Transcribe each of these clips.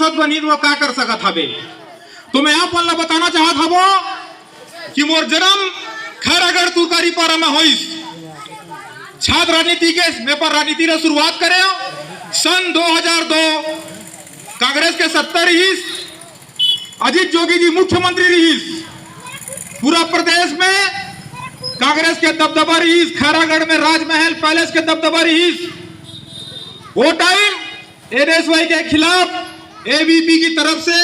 सांसद बनी वो का कर सकत हवे। तो मैं आप ला बताना चाहत हबो कि मोर जन्म खैरागढ़ तुरकारी पारा में होइस। छात्र राजनीति के व्यापार राजनीति ने शुरुआत करे सन 2002 कांग्रेस के 70 रहीस, अजीत जोगी जी मुख्यमंत्री रहीस, पूरा प्रदेश में कांग्रेस के दबदबा रहीस, खैरागढ़ में राजमहल पैलेस के दबदबा रहीस। वो टाइम एनएसवाई के खिलाफ एबीपी की तरफ से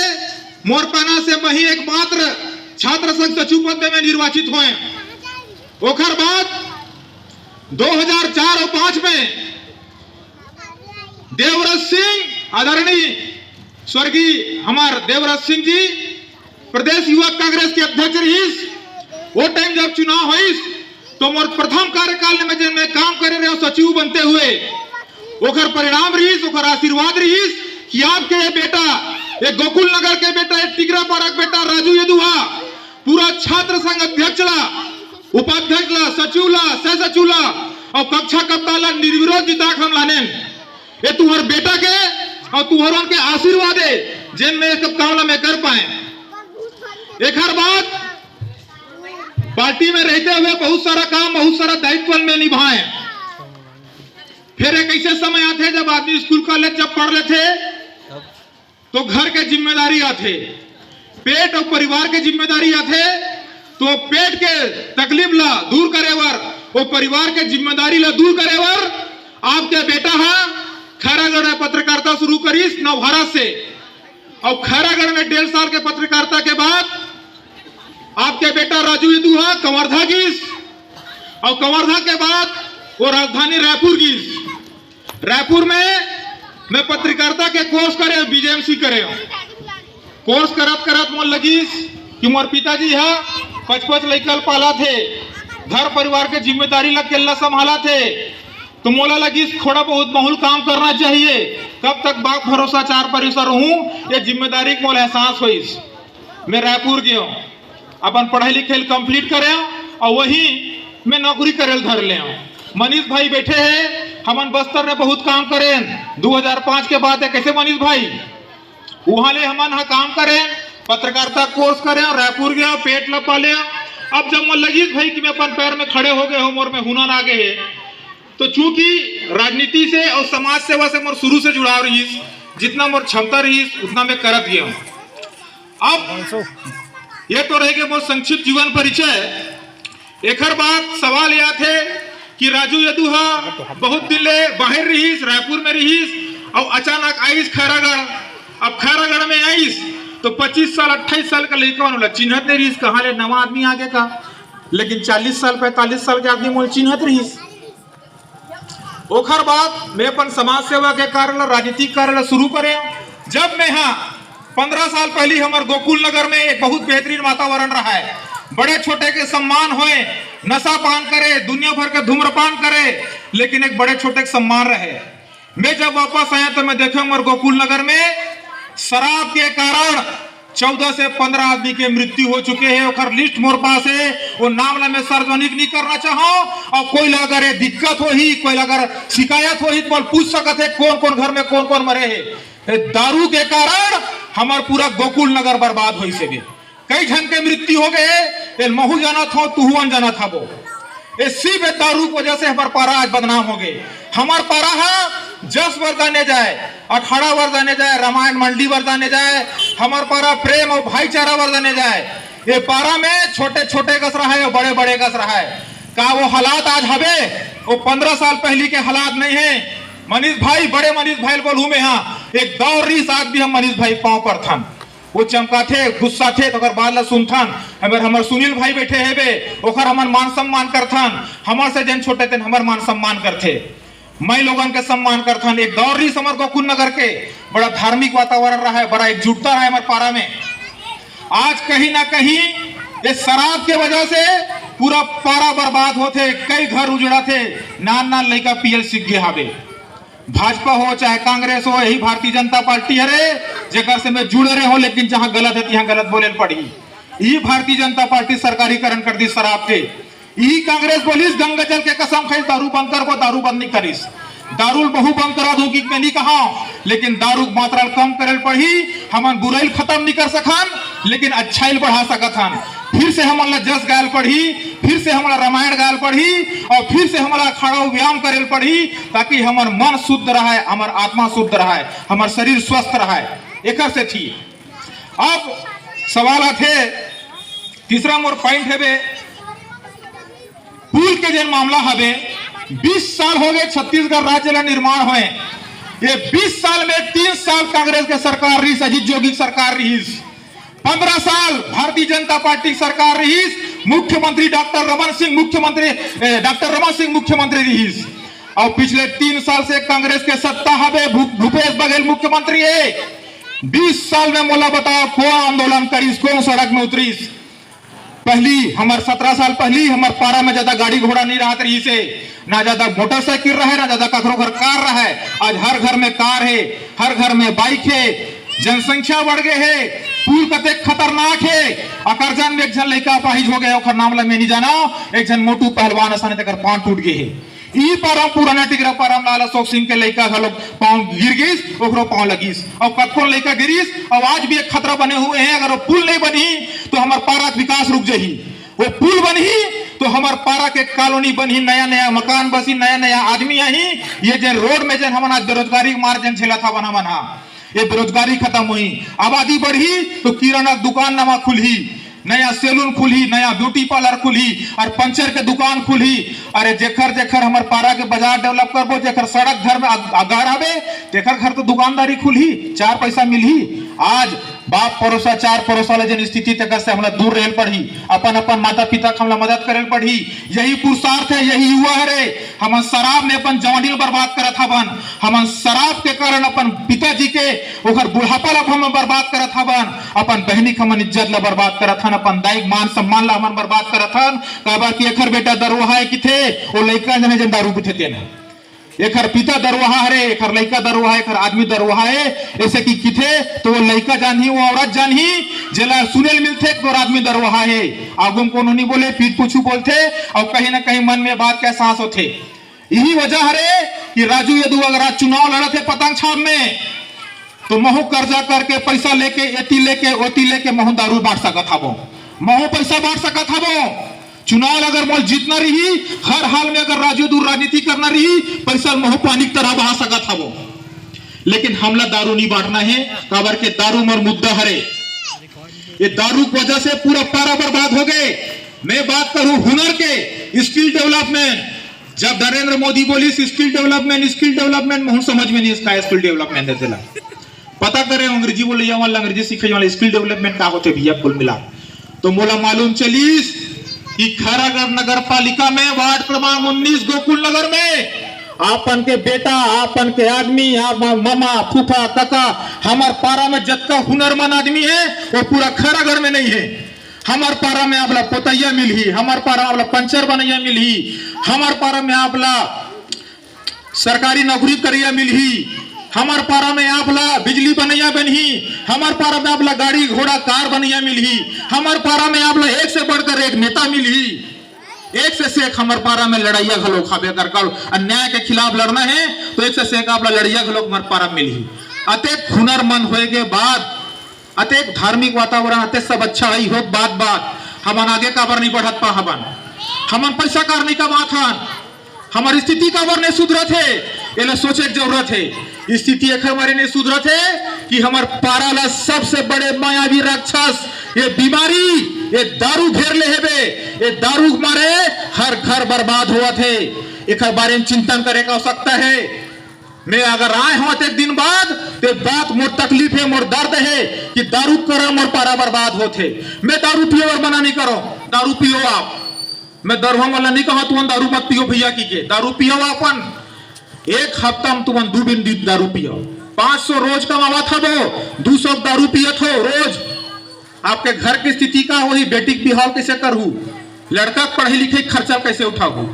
मोरपाना से वही एकमात्र छात्र संघ सचिव पद में निर्वाचित हुए। ओखर बाद 2004 और 5 में देवव्रत सिंह आदरणीय स्वर्गीय हमार देवव्रत सिंह जी प्रदेश युवक कांग्रेस के अध्यक्ष रहीस। वो टाइम जब चुनाव हुईस तो मोर प्रथम कार्यकाल में जब मैं काम करे रहे सचिव बनते हुए ओखर परिणाम रहीस, ओखर आशीर्वाद रहीस कि आपके ये बेटा, एक गोकुल नगर के बेटा, एक टिकरा पारा के बेटा राजू यदुआ पूरा छात्र संघ अध्यक्ष ला, उपाध्यक्ष ला, सचिव ला, सह सचिव ला और कक्षा कप्तान ला निर्विरोध जिताक हम लाने। ये तुम्हार बेटा के और तुम्हारों के आशीर्वाद है जिन में काम में कर पाए। एक हर बात पार्टी में रहते हुए बहुत सारा काम, बहुत सारा दायित्व में निभाए। फिर एक ऐसे समय आते जब आदमी स्कूल कॉलेज जब पढ़ लेते तो घर के जिम्मेदारी आते, पेट और परिवार के जिम्मेदारी आते। तो पेट के तकलीफ ला दूर करे वर, वो परिवार के जिम्मेदारी ला दूर करे वर आपके बेटा है खैरागढ़ में पत्रकारिता शुरू करीस नवभारत से। और खैरागढ़ में 1.5 साल के पत्रकारिता के बाद आपके बेटा राजू यदुआ कवर्धा गीस और कवर्धा के बाद वो राजधानी रायपुर गीस। रायपुर में मैं पत्रकारिता के कोर्स करे, बीजेएमसी करे। कोर्स करत करत मोर लगीस कि मोर पिताजी है 5-5 लड़का पाला थे, घर परिवार के जिम्मेदारी लग के संभाला थे। तो मोला लगी थोड़ा बहुत बहुल काम करना चाहिए, कब तक बाप भरोसा चार परिसर रहूं, ये जिम्मेदारी को मोला एहसास हुई। मैं रायपुर गया, अपन पढ़ाई लिखाई कंप्लीट करे और वही मैं नौकरी करे धर ले। मनीष भाई बैठे हैं, हमन बस्तर में बहुत काम करें। 2005 के बाद है कैसे मनीष भाई वहां ले हमन हा काम करें, पत्रकारिता कोर्स करें, रायपुर गया, पेट लपा ले। अब जब मन लगी भाई कि मैं अपन पैर में खड़े हो गए हो, मोर में हुनर आ गए है, तो चूंकि राजनीति से और समाज सेवा से मोर शुरू से जुड़ाव रही, जितना मोर क्षमता रही उतना मैं करत गया। अब ये तो रह गया मोर संक्षिप्त जीवन परिचय। एक बात सवाल यह थे कि राजू यदुआ बहुत दिन ले बाहर रहीस, रायपुर में रहीस और अचानक आईस खैरागढ़। अब खैरागढ़ में आईस तो 25 साल 28 साल का लड़का वाला चिन्हत नहीं रहीस, कहाँ ले नवा आदमी आगे का, लेकिन 40 साल 45 साल के आदमी मोल चिन्हत रहीस। ओखर बाद मैं अपन समाज सेवा के कार्य राजनीतिक कार्य शुरू करे। जब मैं यहाँ 15 साल पहले हमारे गोकुल नगर में एक बहुत बेहतरीन वातावरण रहा है, बड़े छोटे के सम्मान होए, नशा पान करे, दुनिया भर के धूम्रपान करे, लेकिन एक बड़े छोटे के सम्मान रहे। मैं जब वापस आया तो मैं देखा हमारे गोकुल नगर में शराब के कारण 14 से 15 आदमी के मृत्यु हो चुके हैं। और लिस्ट मोर पास है, वो नाम ला मैं सार्वजनिक नहीं करना चाहूं। और कोई अगर ये दिक्कत हो ही, कोई अगर शिकायत हो ही तो पूछ सकते है कौन कौन घर में कौन कौन मरे है। दारू के कारण हमार पूरा गोकुल नगर बर्बाद हो से भी कई जन के मृत्यु हो गए। महू जाना था, तुहुअन जाना था, वो इसी पे दारू की वजह से हमारे पारा आज बदनाम हो गए। हमार पारा है 10 वर्ष जाने जाए, 18 वर्ष जाने जाए, रामायण मंडी वर्ष जाने जाए, हमार पारा प्रेम और भाईचारा वर्ष जाने जाए। ये पारा में छोटे छोटे गस रहा है और बड़े बड़े गस रहा है। का वो हालात आज हवे वो 15 साल पहले के हालात नहीं है। मनीष भाई, बड़े मनीष भाई बोलूं मैं, हाँ एक दौर रही आज भी हम मनीष भाई पांव पर थन, वो चमका थे, गुस्सा थे तो बात ला सुनथन। हमारे सुनील भाई बैठे है बे, ओखर हमार मान सम्मान करथन, हमार से जन छोटे थे हमार मान सम्मान करथे, मैं लोगन के सम्मान करथन। एक दौर रही समर गोकुल नगर के बड़ा धार्मिक वातावरण रहा है, बड़ा एकजुटता रहा है हमारे पारा में। आज कहीं ना कहीं ये शराब के वजह से पूरा पारा बर्बाद होते, कई घर उजड़ा थे, नान नान लड़का पीएल सीख गया हवे। भाजपा हो चाहे कांग्रेस हो, यही भारतीय जनता पार्टी है जेकर से मैं जुड़ रहे हो, लेकिन जहां गलत है यहाँ गलत बोले पड़ी। यही भारतीय जनता पार्टी सरकारीकरण कर दी शराब के। यही कांग्रेस बोलिस गंगा जल के कसम खाई दारू बंद कर, वो दारू बंद नहीं करीस। दारूल बहु बंद करा दूं कि मैं नहीं कहा, लेकिन दारू मात्रा कम करल पड़ी। हमन बुराइल खत्म नहीं कर सकन, लेकिन अच्छाइल बढ़ा सकथन। फिर से हमारा जस गायल पढ़ी, फिर से हमारा रामायण गायल पढ़ी, और फिर से हमारा खड़ा व्यायाम करेल पढ़ी, ताकि हमार मन शुद्ध रहे, हमार आत्मा शुद्ध रहे, हमार शरीर स्वस्थ रहे। एक से थी। अब सवाल आते तीसरा मोर पॉइंट है बे, पुल के जन मामला हवे। 20 साल हो गए छत्तीसगढ़ राज्य का निर्माण हुए। ये 20 साल में 3 साल कांग्रेस के सरकार रही, अजीत जोगी सरकार रही, 15 साल भारतीय जनता पार्टी सरकार रही, मुख्यमंत्री डॉक्टर रमन सिंह मुख्यमंत्री रही, और पिछले 3 साल से कांग्रेस के सत्ता हवे, भूपेश बघेल मुख्यमंत्री है। 20 साल में मोला बताओ कौन आंदोलन करीस, कौन सड़क में उतरीस। पहली हमार 17 साल पहली हमार पारा में ज्यादा गाड़ी घोड़ा नहीं रहा रही से, ना ज्यादा मोटरसाइकिल रहे, ना ज्यादा कखरो घर कार रहे। आज हर घर में कार है, हर घर में बाइक है, जनसंख्या बढ़ गए है, पुल कते खतरनाक है। अकरजन में एक जन लड़का पाहिज हो गया, नाम ला मैं नहीं जाना, एक जन मोटू पहलवान असाने तक पांव टूट गए है। ई पारम पुराना टिकरा पारम लाला अशोक सिंह के लड़का घलो पांव गिर गईस, ओकरो पांव लगीस, और कतकों लड़का गिरीस, और आज भी एक खतरा बने हुए हैं। अगर वो पुल नहीं बनी तो हमार पारा का विकास रुक जाही। वो पुल बनी तो हमार पारा के कॉलोनी बनी, नया नया मकान बसी, नया नया आदमी आई। ये जन रोड में जन हमारा बेरोजगारी मार जन झेला था बना, ये बेरोजगारी खत्म हुई। आबादी बढ़ी तो किराना दुकान नमा खुली, नया सैलून खुली, नया ब्यूटी पार्लर खुली, और पंचर के दुकान खुली। अरे जेखर जेखर हमार पारा के बाजार डेवलप करबो, जेखर सड़क घर में अगार आवे, तेखर घर तो दुकानदारी खुली, 4 पैसा मिली। आज बाप पड़ोसा 4 पड़ोसा जन स्थिति तक से हमला दूर रहल पड़ी, अपन अपन माता पिता को हमला मदद करल पड़ी। यही पुरुषार्थ है, यही युवा है रे। हम शराब में अपन जवानी बर्बाद करत हवन, हम शराब के कारण अपन पिताजी के ओकर बुढ़ापा ला हम बर्बाद करत हवन, अपन बहनी के हम इज्जत ला बर्बाद करत हन, अपन दाई मान सम्मान ला हम बर्बाद करत हन। काबर कि एखर बेटा दरोहा है किथे, ओ लइका जने जन दारू पीते न, एखर पिता दरोहा है, एखर लइका दरोहा है, एखर आदमी दरोहा है। ऐसे कि किथे तो वो लइका जानही, वो औरत जानही, जेला सुनेल मिलथे तो आदमी दरोहा है। आगुम कोनो नहीं बोले, पीठ पूछू बोलते, और कहीं ना कहीं मन में बात का एहसास होते। यही वजह है कि राजू यदु अगर आज चुनाव लड़ते पतंग छाप में, तो महू कर्जा करके पैसा लेके एती लेके ओती लेके महू दारू बांट सकत हबो, महू पैसा बांट सकत हबो। चुनाव अगर मोल जीतना रही, हर हाल में अगर राजू दूर राजनीति करना रही, पैसा महू पानी की तरह बहा सकत हबो। लेकिन हमला दारू नहीं बांटना है, काबर के दारू मर मुद्दा हरे। ये दारू की वजह से पूरा पारा बर्बाद हो गए। मैं बात करूं हुनर के, स्किल डेवलपमेंट। जब नरेंद्र मोदी बोली स्किल डेवलपमेंट महू समझ में नहीं इसका स्किल डेवलपमेंट है। पता करें अंग्रेजी बोले वाला, अंग्रेजी सीखे वाला स्किल डेवलपमेंट का होते भैया कुल मिला तो मोला मालूम चलीस कि खैरागढ़ नगर पालिका में वार्ड क्रमांक 19 गोकुल नगर में आपन के बेटा, आपन के आदमी, मामा फूफा काका, हमार पारा में जतका हुनरमंद आदमी है वो पूरा खैरागढ़ में नहीं है। हमार पारा में आपला पोतैया मिली, हमार पारा में आपला पंचर बनैया मिली, हमार पारा में आपला सरकारी नौकरी करिया मिली, हमार पारा में आपला बिजली बनैया बनही, हमार पारा में आपला गाड़ी घोड़ा कार बनैया मिलही, हमार पारा में आपला एक से बढ़कर एक नेता मिलही, एक से एक हमार पारा में लड़ाइया घलो खाबे कर अन्याय के खिलाफ लड़ना है तो एक से एक आपला लड़ाइया घलो हमार पारा मिलही। अतेक हुनरमंद होए के बाद, अतेक धार्मिक वातावरण, अतेक सब अच्छा ही हो, बात हमन आगे काबर नहीं बढ़त पा, हमन पैसा कार नहीं कमात हन, हमारी स्थिति काबर नहीं सुधरत है, ये सोचे की जरूरत है। स्थिति एक हमारे नहीं सुधरत है कि हमार पारा ला सबसे बड़े मायावी राक्षस ये बीमारी, ये दारू घेर ले हेबे। ये दारू मारे हर घर बर्बाद हुआ थे। एक बारे में चिंतन करे का आवश्यकता है। मैं अगर आए हो एक दिन बाद तो बात मोर तकलीफ है, मोर दर्द है कि दारू करो मोर पारा बर्बाद होते। मैं दारू पियो और मना नहीं करो, दारू पियो आप, मैं दरवा वाला नहीं कहा तुम दारू मत पियो भैया की के, दारू पियो अपन। एक हफ्ता में तुम 2 दिन दारू पियो, 500 रोज कमावा था वो, 200 दारू पियत हो रोज। आपके घर की स्थिति का वही बेटी की बिहाव कैसे करूँ, लड़का पढ़े लिखे खर्चा कैसे उठाऊ,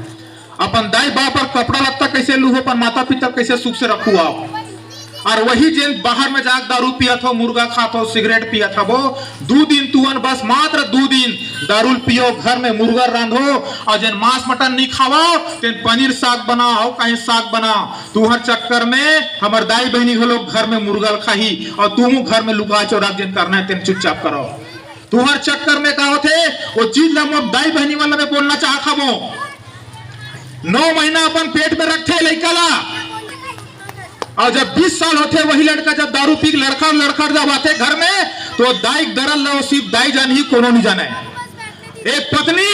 अपन दाई बाप पर कपड़ा लत्ता कैसे लू, अपन माता पिता कैसे सुख से रखू आप। और वही जिन बाहर में जाकर दारू पिया था, मुर्गा खाता, सिगरेट पिया था, वो 2 दिन तुअन बस मात्र 2 दिन दारू पियो, घर में मुर्गा रांधो और जिन मांस मटन नहीं खाओ तेन पनीर साग बनाओ, कहीं साग बनाओ। तुहर चक्कर में हमार दाई बहनी लोग घर में मुर्गा खाही और तुम घर में लुका चोरा जिन करना है तेन चुपचाप करो। तुहर चक्कर में का होते वो चीज ला मोर दाई बहनी वाला में बोलना चाहता वो 9 महीना अपन पेट में रखे लड़का ला, और जब 20 साल होते वही लड़का जब दारू पी लड़खड़ जब आते घर में तो दाई दरल लो, सिर्फ दाई जान ही कोनो नहीं जाने। एक पत्नी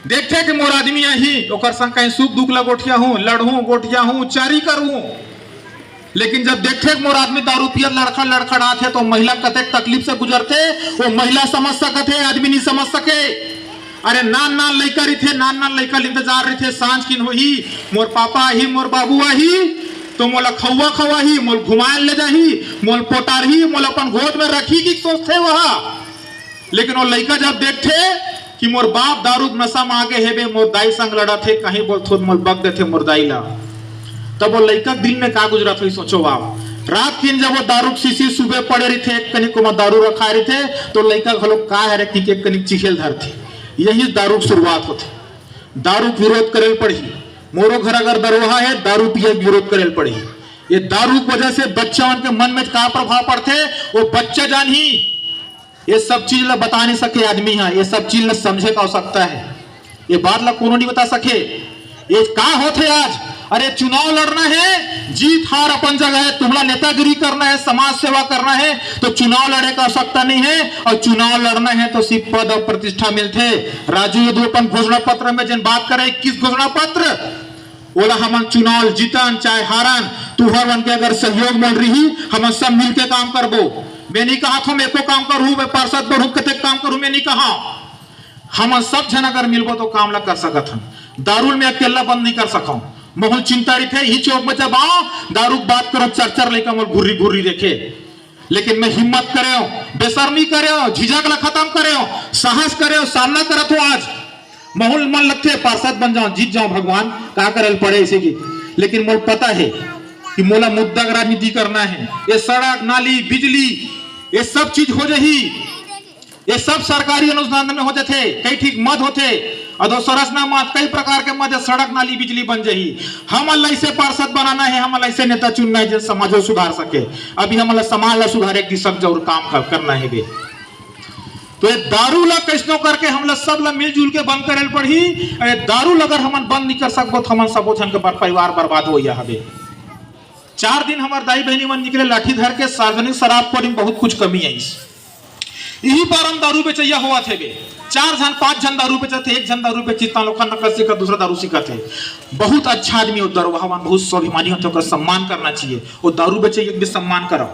देखते कि मोर आदमी ही ओकर संग कहीं सुख दुख ला गोठिया हूं, लड़हूं गोठिया हूं, चारी करूं, लेकिन जब देखते कि मोर आदमी दारू पियत लड़खड़ आते तो महिला कते तकलीफ से गुजरते वो महिला समझ सकते, आदमी नहीं समझ सके। अरे नान लड़का रही थे, नान लड़का इंतजार रही थे, सांझ किन हो ही मोर पापा ही मोर बाबू ही तो मोला खवा ही, मोल घुमाए ले जाही, मोल पोटार ही, मोल अपन गोद में रखी की सोचते वहा। लेकिन वो लड़का जब देखते कि मोर बाप दारू नशा में आगे है, मोर दाई संग लड़ा थे, कहीं बोल थोड़ मोल बग देते मोर दाई ला, तब वो लड़का दिल में का गुजरा था सोचो आप। रात दिन जब वो दारू शीशी सुबह पड़े रही थे, एक कनिक को दारू रखा रहे थे तो लड़का घलो का है कि एक कनिक चिखेल धर थे। यही दारू की शुरुआत होती, दारू विरोध करे पड़ी। मोरो घर अगर दरोहा है दारू पिए विरोध करे पड़ी। ये दारू की वजह से बच्चा के मन में क्या प्रभाव पड़ते वो बच्चा जान ही ये सब चीज ला बता नहीं सके आदमी है, ये सब चीज ला समझे का हो सकता है, ये बात ला कोनो नहीं बता सके। ये का होते आज, अरे चुनाव लड़ना है, जीत हार अपन जगह है, तुम्हारा नेतागिरी करना है, समाज सेवा करना है तो चुनाव लड़े का आवश्यकता नहीं है, और चुनाव लड़ना है तो सिर्फ पद और प्रतिष्ठा मिलते। राजू यदु अपन घोषणा पत्र में जिन बात करे 21 घोषणा पत्र बोला हम चुनाव जीतन चाहे हारन तुहर वन के अगर सहयोग मिल रही हम सब मिलके काम करबो। मैं नहीं कहा था मैं एको काम करूं, मैं पार्षद बढ़ू कते काम करूं, मैं नहीं कहा। हम सब जन अगर मिलबो तो काम ला कर सकत हम। दारू में अकेला बंद नहीं कर सका, मोहन चिंता रही थे ही चौक में जब आओ दारू बात करो चर लेकर मोल घुर्री देखे, लेकिन मैं हिम्मत करे बेशर्मी करे झिझक ला खत्म करे साहस करे सामना करत हो। आज माहौल मन लगते पार्षद बन जाओ जीत जाओ भगवान का करे पड़े ऐसे की, लेकिन मोल पता है कि मोला मुद्दा का राजनीति करना है। ये सड़क नाली बिजली ये सब चीज हो जाही, ये सब सरकारी अनुदान में होते थे, कई ठीक मत होते अधोसरचना मत कई प्रकार के मत सड़क नाली बिजली बन जाही। हम अल्लाह से पार्षद बनाना है, हम अल्लाह से नेता चुनना है जो समाज को सुधार सके। अभी हम अल्लाह समाज ला सुधारे की सब जरूर काम करना है बे। तो ये दारू ला कैसनो करके हम लोग सब ला मिलजुल के बंद करे पड़ी। दारू अगर हम बंद नहीं कर सकबो तो हम सबो जन के परिवार बर्बाद हो या हबे। 4 दिन हमार दाई बहनी मन निकले लाठी धर के सार्वजनिक शराब पर बहुत कुछ कमी आई। यही पर हम दारू बेचैया हुआ थे बे, 4 जन 5 जन दारू बेचते थे, 1 जन दारू बेचता लोग नकल सीखा दूसरा दारू सीखा थे। बहुत अच्छा आदमी हो दरोहा बहुत स्वाभिमानी होते उसका सम्मान करना चाहिए। वो दारू बेचैया भी सम्मान करो।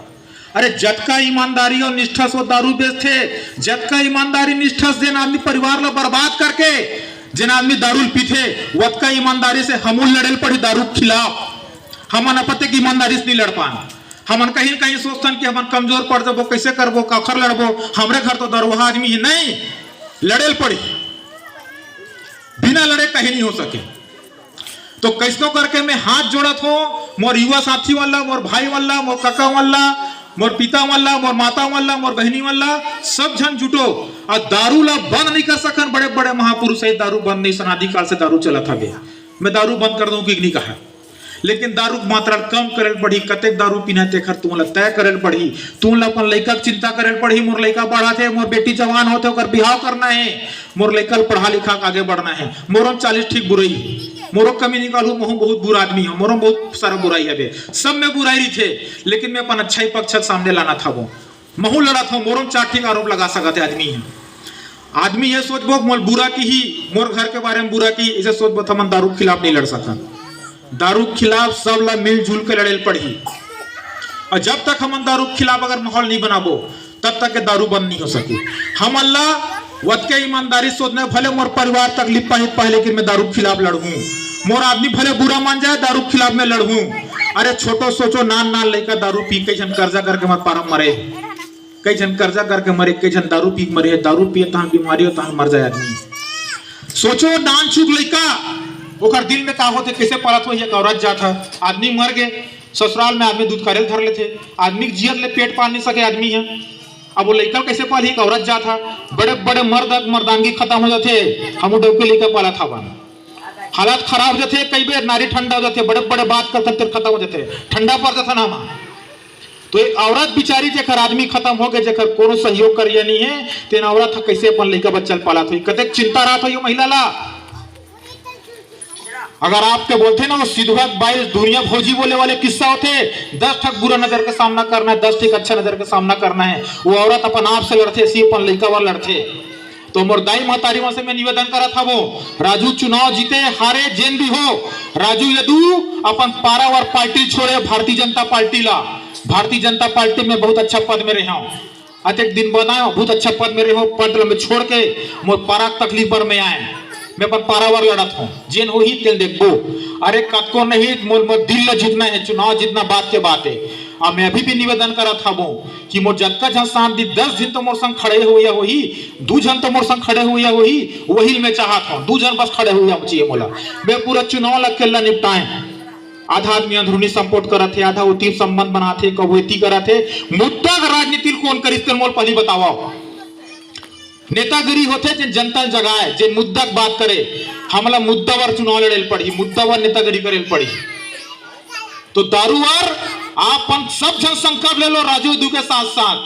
अरे जतका ईमानदारी और निष्ठा से दारू बेचते, जतका ईमानदारी निष्ठा से जिन आदमी परिवार ला बर्बाद करके जिन आदमी दारू पीते वतका ईमानदारी से हमूल लड़े पड़ी दारू के खिलाफ। हमन अपते की ईमानदारी से नहीं लड़ पान, हमन कहीं कहीं सोचतन कि हमन कमजोर पड़ जाबो कैसे करबो कखर लड़बो। हमरे घर तो दरोहा आदमी ही नहीं लड़ेल पड़ी, बिना लड़े कहीं नहीं हो सके। तो कैसनो करके मैं हाथ जोड़त हो मोर युवा साथी वाला, मोर भाई वाला, मोर काका वाला, मोर पिता वाला, मोर माता वाला, मोर बहनी वाला सब जन जुटो और दारू ला बंद नहीं कर सकन। बड़े बड़े महापुरुष है दारू बंद नहीं सनादि काल से दारू चला था गया। मैं दारू बंद कर दूं कि नहीं कहा, लेकिन दारू की मात्रा कम करे पड़ी। कते दारू पीना तेखर तुम तय करे पड़ी, तुम अपन लड़का चिंता करे पड़ी। मोर लड़का बढ़ा थे, मोर बेटी जवान होते ओकर बिहाव करना है, मोर लड़का पढ़ा लिखा आगे बढ़ना है। मोरो 40 ठीक बुराई, मोरो कमी निकालू मोह बहुत बुरा आदमी हो, मोरो बहुत सारा बुराई है, सब में बुराई रही थे, लेकिन मैं अपन अच्छाई पक्ष सामने लाना था। वो महू लड़ा था, मोरो 4 ठीक आरोप लगा सकते आदमी है। आदमी ये सोचबो मोर बुरा की ही मोर घर के बारे में बुरा की इसे सोचबो तो हम दारू के खिलाफ नहीं लड़ सकता। दारू के खिलाफ सब ला मिलजुल के लड़े पड़ी, और जब तक हम दारू के खिलाफ अगर माहौल नहीं बनाबो तब तक के दारू बंद नहीं हो सके। हम अल्लाह वत के ईमानदारी सोचने भले मोर परिवार तकलीफ पाए, लेकिन मैं दारू के खिलाफ लड़ूं। मोर आदमी भले बुरा मान जाए दारू के खिलाफ मैं लड़ूं। अरे छोटो सोचो नान लेकर दारू पी कई जन कर्जा करके मत पारम मरे, कई जन कर्जा करके मरे, कई जन दारू पी मरे। दारू पिए तहां बीमारी हो तहां मर जाए आदमी। सोचो नान चूक लइका ओकर दिल में का होते कैसे पलत हो, एक औरत जाता आदमी मर गए ससुराल में आदमी दूध करेल धर लेते, आदमी जियत ले पेट पाल नहीं सके आदमी है। अब वो लड़का कैसे पाली, एक औरत जा था, बड़े बड़े मर्दांगी खत्म हो जाते, हम डोके लेकर पाला था बन, हालात खराब हो जाते, कई बार नारी ठंडा हो जाते, बड़े बड़े बात करते खत्म हो जाते, ठंडा पड़ जाता ना। तो एक औरत बिचारी जेकर आदमी खत्म हो गए, जेकर कोनो सहयोग करिए नहीं है, तेन औरत कैसे अपन लड़का बच्चा पाला थी, कतक चिंता रहा था ये महिला ला। अगर आपके बोलते ना वो सिद्धवत 22 दुनिया भौजी बोले वाले किस्सा होते, 10 ठक बुरा नजर का सामना करना है, 10 ठक अच्छा नजर का सामना करना है। वो औरत अपन आप से लड़ते, सी अपन लड़का वाला लड़ते। तो मुर्दाई महतारी से मैं निवेदन करा था, वो राजू चुनाव जीते हारे जेन भी हो, राजू यदू अपन पारावार पार्टी छोड़े भारतीय जनता पार्टी ला। भारतीय जनता पार्टी में बहुत अच्छा पद में रहा हूँ, अत्यक दिन बनाओ बहुत अच्छा पद में रहो, पद में छोड़ के मोर पारा तकलीफ पर में आए, मैं अपन पारावार लड़त हूँ, जेन हो ही तेल देखबो। अरे कतको नहीं मोर दिल ल जीतना है, चुनाव जीतना बात के बात है। और मैं अभी भी निवेदन करा था वो कि मोर जत्का जन साथ दी 10 दिन तो मोर संग खड़े हुए वही, 2 जन तो मोर संग खड़े हुए वही मैं चाहता हूँ, 2 जन बस खड़े हुए चाहिए मोला, मैं पूरा चुनाव लग के निपटाए। आधा आदमी अंदरूनी सपोर्ट करा थे, आधा उती संबंध बनाते, कबूती करा थे। मुद्दा का राजनीति कौन करिस मोल पहली बताओ। नेतागिरी होते जिन जनता जगाए, जिन मुद्दा की बात करे, हमला मुद्दावर चुनाव लड़ेल पड़ी, मुद्दावर नेतागिरी करेल पड़ी। तो दारूवार आप सब जन संकल्प ले लो राजू यदू के साथ साथ,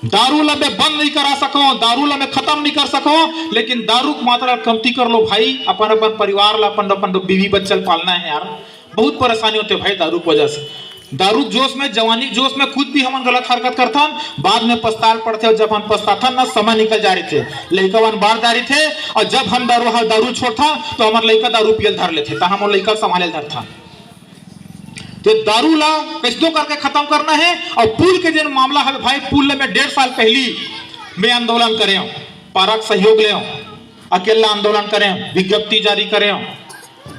दारू ला मैं बंद नहीं करा सको, दारू ला मैं खत्म नहीं कर सको, लेकिन दारू की मात्रा कमती कर लो भाई। अपन अपन परिवार ला अपन बीवी बच्चा पालना है यार, बहुत परेशानी होते भाई दारू की वजह से। दारू जोश में, जवानी जोश में खुद भी हम गलत हरकत करता, बाद में पछताल पड़ते, और जब हम पछताता ना समय निकल जा रहे थे, लड़का वन बाहर जा रहे थे, और जब हम दारू छोड़ता तो हमारे लड़का दारू पियल धर लेते, तो हम लड़का संभाले धर था। तो दारू ला कैसे करके खत्म करना है। और पुल के जो मामला है भाई, पुल में 1.5 साल पहली मैं आंदोलन करे, पारा सहयोग ले, अकेला आंदोलन करें, विज्ञप्ति जारी करें।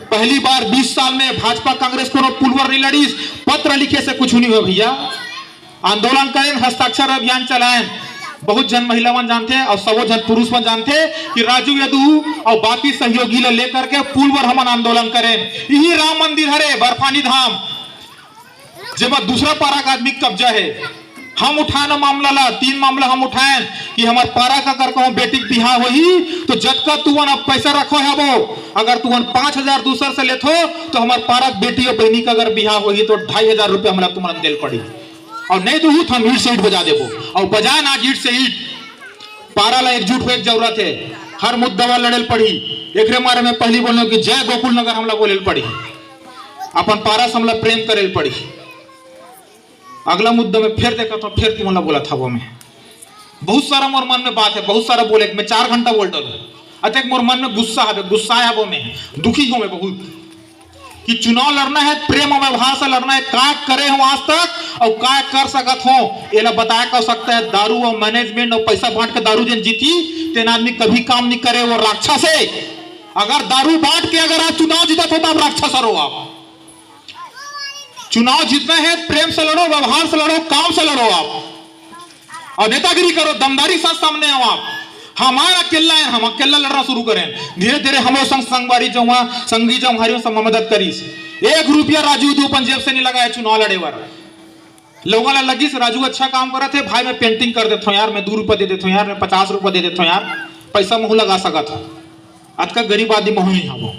पहली बार 20 साल में भाजपा कांग्रेस को पुलवर नहीं लड़ी, पत्र लिखे से कुछ नहीं हुआ भैया। आंदोलन करें, हस्ताक्षर अभियान चलाएं। बहुत जन महिला मन जानते हैं और सब जन पुरुष मन जानते हैं कि राजू यदू और बाकी सहयोगी ले लेकर के पुलवर हम आंदोलन करें। यही राम मंदिर हरे बर्फानी धाम, जब दूसरा पारा का आदमी कब्जा है, हम उठाए ना मामला ला, 3 मामला हम उठाए कि हमारे पारा का कर बेटी बिहा वही, तो जब का तुवन अब पैसा रखो है वो, अगर तुवन 5,000 दूसर से लेथो तो हमारे पारा बेटी और बहनी का अगर बिहा वही तो 2,500 रुपया हमारा तुम्हारा दिल पड़ी, और नहीं तो हम ईट से ईट बजा देबो, और बजाए ना ईट से ईट। पारा ला एकजुट हुए जरूरत है, हर मुद्दा लड़ेल पड़ी। एक मारे में पहली बोलने की जय गोकुल नगर हमला बोले पड़ी, अपन पारा से हमला प्रेम करेल पड़ी। अगला मुद्दा में फिर देखा तो फिर तुमला बोला था वो, में बहुत सारा मोर मन में बात है, बहुत सारा बोले, मैं 4 घंटा बोल डालू। अतः मोर मन में गुस्सा है वो, में दुखी हूं मैं बहुत कि चुनाव लड़ना है, प्रेम और व्यवहार से लड़ना है। क्या करे हूं आज तक और क्या कर सकत हो ये बताया कर सकता है। दारू और मैनेजमेंट और पैसा बांट के दारू जिन जीती तेन आदमी कभी काम नहीं करे, वो राक्षस है। अगर दारू बांट के अगर आप चुनाव जीतत हो तो आप राक्षस हो। आप चुनाव जीतना है, प्रेम से लड़ो, व्यवहार से लड़ो, काम से लड़ो आप, और नेतागिरी करो, दमदारी साथ सामने आओ आप। हमारा अकेला है, हम अकेला लड़ना शुरू करें, धीरे धीरे हम संगवारी जो संगी जो हमारी सब मदद करीस। 1 रुपया राजू दू पंजेब से नहीं लगाया चुनाव लड़े बार, लोगों ने लगी राजू अच्छा काम कर रहे थे भाई, मैं पेंटिंग कर देता हूँ यार, मैं 2 रुपये दे देता हूँ यार, मैं 50 रुपये दे देता हूँ यार, पैसा मुँह लगा सका था। आज का गरीब आदमी मुँह नहीं है वो।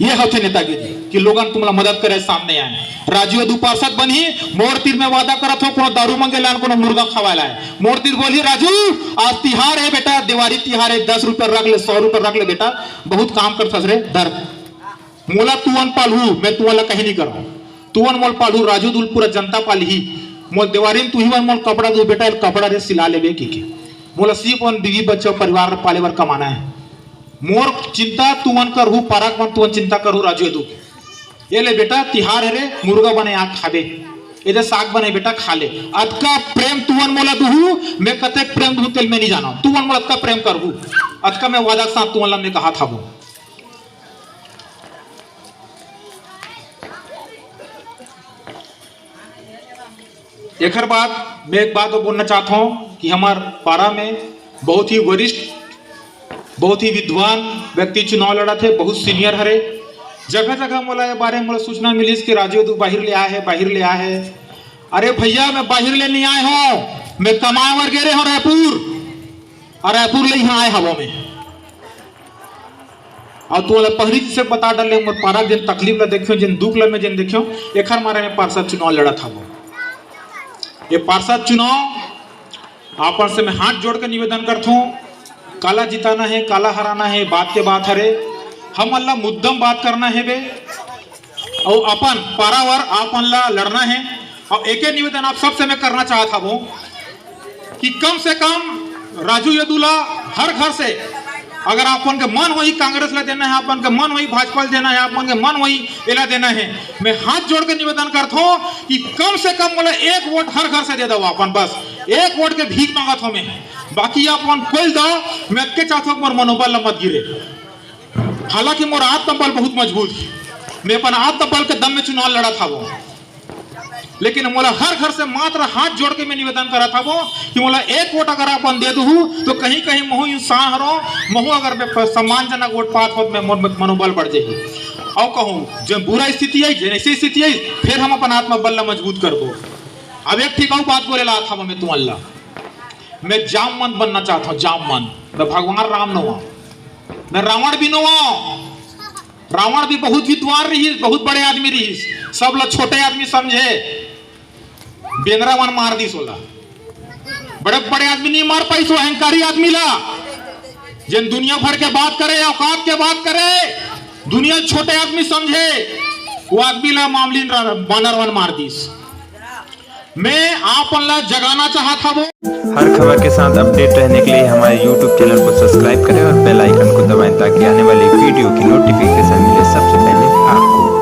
ये होते नेतागिरी कि लोगन तुमला मदद करे, सामने आए। राजू यदू पार्षद बनी, मोर तीर में वादा करत हो कोनो दारू मंगे लान, कोनो मुर्गा खवाला है। मोर तीर बोली राजू आज तिहार है बेटा, दिवाली तिहार है, 10 रुपये रख ले, 100 रुपये रख ले बेटा, बहुत काम कर रे दर मोला तुवन पालू, मैं तुवला कहीं नहीं कर रहा, तुवन मोल पालू राजू दुल पूरा जनता पाली ही मोल दिवारी तू ही मोल कपड़ा दू बेटा, कपड़ा रे सिला ले की मोला सिर्फ बीवी बच्चा परिवार पाले बर कमाना है। मोर चिंता तुवन करहू, पाराक मन तुवन चिंता करहू राजू यदू ये ले बेटा तिहार है रे, मुर्गा बने आग खाबे, इधर साग बने बेटा खा ले। अतका प्रेम तुवन मोला दूहू, मैं कते प्रेम दूहू तेल में नहीं जाना, तुवन मोला अतका प्रेम करहू, अतका मैं वादा के साथ तुवन ला मैं कहा था वो। एक बात मैं एक बात बोलना चाहता हूँ कि हमारे पारा में बहुत ही वरिष्ठ, बहुत ही विद्वान व्यक्ति चुनाव लड़ा थे, बहुत सीनियर हरे, जगह जगह मोला ये बारे में सूचना मिली कि राजू तू बाहर ले आया है। अरे भैया मैं बाहर ले नहीं आए हो, मैं कमाए वर गे रहे हो रायपुर, और रायपुर ले यहाँ आए हवा में। और तू पहली से बता डाले मोर पारा जिन तकलीफ ला देखियो, जिन दुख ला में जिन देखियो, एखर मारे में पार्षद चुनाव लड़ा था। वो ये पार्षद चुनाव आपन से मैं हाथ जोड़ के निवेदन करता हूँ, काला जिताना है, काला हराना है, बात के बात हरे, हम अल्लाह मुद्दम बात करना है बे, और अपन पारावर आपन ला लड़ना है। और एक निवेदन आप सबसे मैं करना चाहता हूँ कि कम से कम राजू यदुला हर घर से, अगर आपन के मन वही कांग्रेस ला देना है, आपन के मन वही भाजपा देना है, आपन के मन वही एला देना है, मैं हाथ जोड़ के निवेदन करता हूँ कि कम से कम बोले 1 वोट हर घर से दे दो अपन, बस 1 वोट के भीख मांगत हूँ मैं। बाकी अपन खोल दो, मैं के चाहता हूँ मोर मनोबल मत गिरे। हालांकि मोर आत्मबल बहुत मजबूत है, मैं अपन आत्मबल के दम में चुनाव लड़ा था वो, लेकिन मोला हर घर से मात्र हाथ जोड़ के मैं निवेदन करा था वो कि मोला 1 वोट अगर अपन दे दू तो कहीं कहीं महू इंसान हरो, महू अगर मैं सम्मानजनक वोट पात हो, मैं मोर मनोबल बढ़ जाएगी। और कहूँ जब बुरा स्थिति आई, जब ऐसी स्थिति आई, फिर हम अपन आत्मबल ला मजबूत कर दो। अब एक ठीक बात बोले ला था मैं, तुम अल्लाह, मैं जामवंत बनना चाहता हूँ, जामवंत। मैं भगवान राम नवा, मैं रावण भी नवा। रावण भी बहुत विद्वान रही, बहुत बड़े आदमी रही, सब लोग छोटे आदमी समझे, बेंद्रा वन मार दी सोला। बड़े बड़े आदमी नहीं मार पाई, सो अहंकारी आदमी ला, जिन दुनिया भर के बात करे, औकात के बात करे, दुनिया छोटे आदमी समझे, वो आदमी ला मामली बानर वन मार दी। मैं आप अल्लाह जगाना चाहता वो। हर खबर के साथ अपडेट रहने के लिए हमारे YouTube चैनल को सब्सक्राइब करें और बेल आइकन को दबाएं ताकि आने वाली वीडियो की नोटिफिकेशन मिले सबसे पहले आपको।